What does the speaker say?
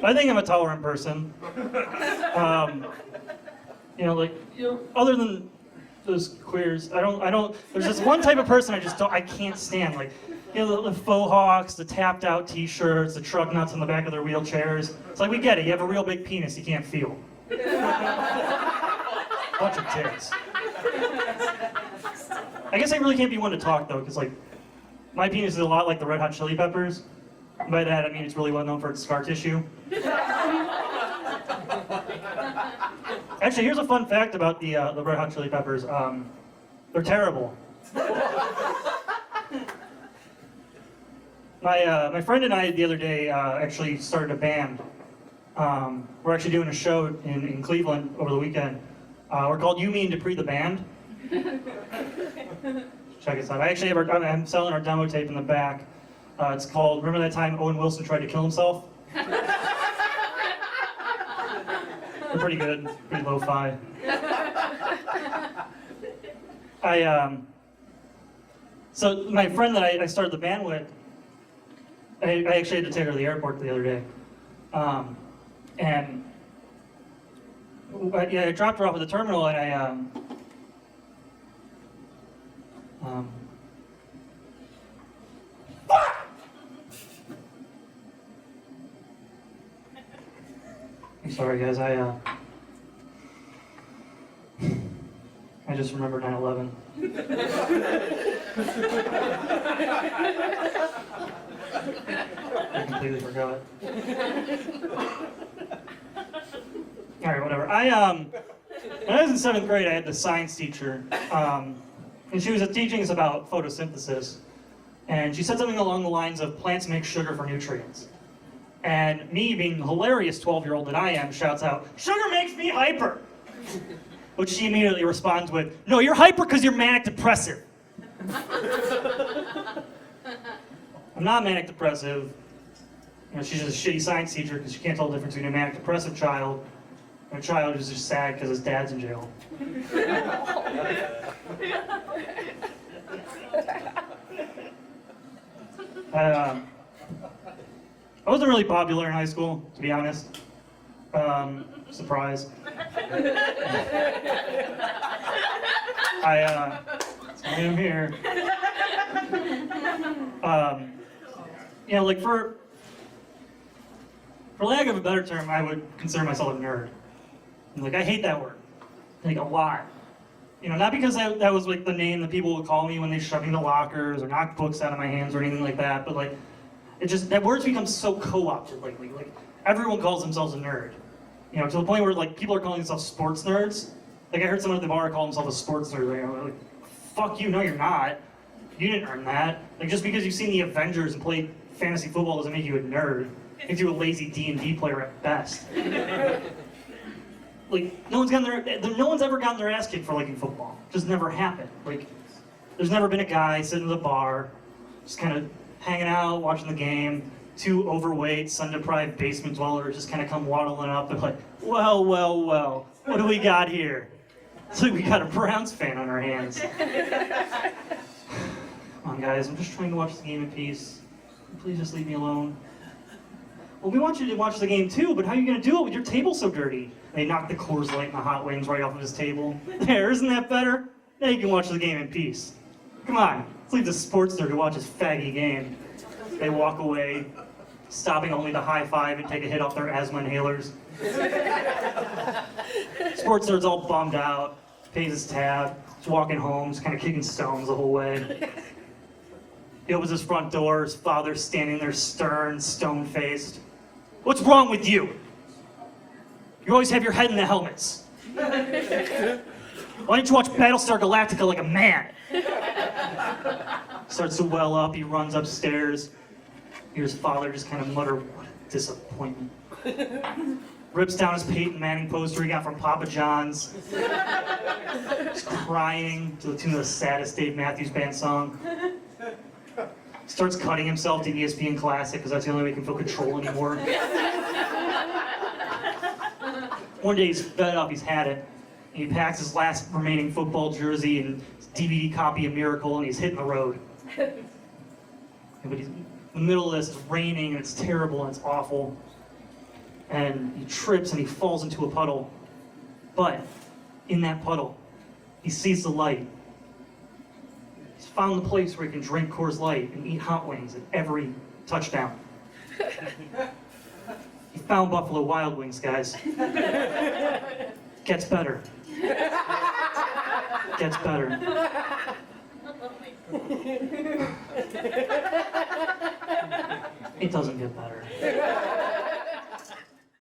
I think I'm a tolerant person. Other than those queers, I don't, there's this one type of person I can't stand, like, the faux hawks, the tapped out t-shirts, the truck nuts on the back of their wheelchairs. It's like, we get it, you have a real big penis you can't feel. Bunch of tits. I guess I really can't be one to talk though, because like, my penis is a lot like the Red Hot Chili Peppers. By that I mean it's really well known for its scar tissue. Actually, here's a fun fact about the Red Hot Chili Peppers. They're terrible. My friend and I the other day actually started a band. We're actually doing a show in Cleveland over the weekend. We're called You, Me, and Dupree the Band. Check us out. I'm selling our demo tape in the back. It's called Remember That Time Owen Wilson Tried to Kill Himself? They're pretty good, pretty lo-fi. So my friend that I started the band with, I actually had to take her to the airport the other day. I dropped her off at the terminal and I'm sorry guys, I just remembered 9/11. I completely forgot. Alright, whatever. When I was in 7th grade, I had this science teacher, and she was teaching us about photosynthesis. And she said something along the lines of, plants make sugar for nutrients. And me, being the hilarious 12-year-old that I am, shouts out, sugar makes me hyper! Which she immediately responds with, no, you're hyper because you're manic depressive. I'm not manic depressive. She's just a shitty science teacher because she can't tell the difference between a manic depressive child and a child who's just sad because his dad's in jail. I wasn't really popular in high school, to be honest. Surprise. I am here. Like for lack of a better term, I would consider myself a nerd. Like, I hate that word, like a lot. Not because that was like the name that people would call me when they shoved me in the lockers or knocked books out of my hands or anything like that, but like, that word's become so co-opted lately. Like, everyone calls themselves a nerd. To the point where like people are calling themselves sports nerds. Like I heard someone at the bar call himself a sports nerd. Like, fuck you, no you're not. You didn't earn that. Like just because you've seen the Avengers and played fantasy football doesn't make you a nerd. It makes you a lazy D&D player at best. Like no one's ever gotten their ass kicked for liking football. Just never happened. Like there's never been a guy sitting at the bar, just kind of hanging out, watching the game. Two overweight, sun-deprived basement dwellers just kind of come waddling up. They're like, well, what do we got here? It's like we got a Browns fan on our hands. Come on, guys, I'm just trying to watch the game in peace. Please just leave me alone. Well, we want you to watch the game too, but how are you going to do it with your table so dirty? They knock the Coors Light and the hot wings right off of his table. There, isn't that better? Now you can watch the game in peace. Come on, let's leave the sports nerd to watch his faggy game. They walk away, stopping only to high-five and take a hit off their asthma inhalers. Sports nerd's all bummed out, pays his tab, he's walking home, just kind of kicking stones the whole way. He opens his front door, his father's standing there stern, stone-faced. What's wrong with you? You always have your head in the helmets. Why didn't you watch Battlestar Galactica like a man? Starts to well up, he runs upstairs. Hears father just kind of mutter, what a disappointment. Rips down his Peyton Manning poster he got from Papa John's. Just crying to the tune of the saddest Dave Matthews Band song. Starts cutting himself to ESPN Classic because that's the only way he can feel control anymore. One day he's fed up, he's had it. And he packs his last remaining football jersey and DVD copy of Miracle and he's hitting the road. But he's in the middle of this, it's raining and it's terrible and it's awful. and he trips and he falls into a puddle. But in that puddle, he sees the light. He's found the place where he can drink Coors Light and eat hot wings at every touchdown. He found Buffalo Wild Wings, guys. Gets better. Gets better. It doesn't get better.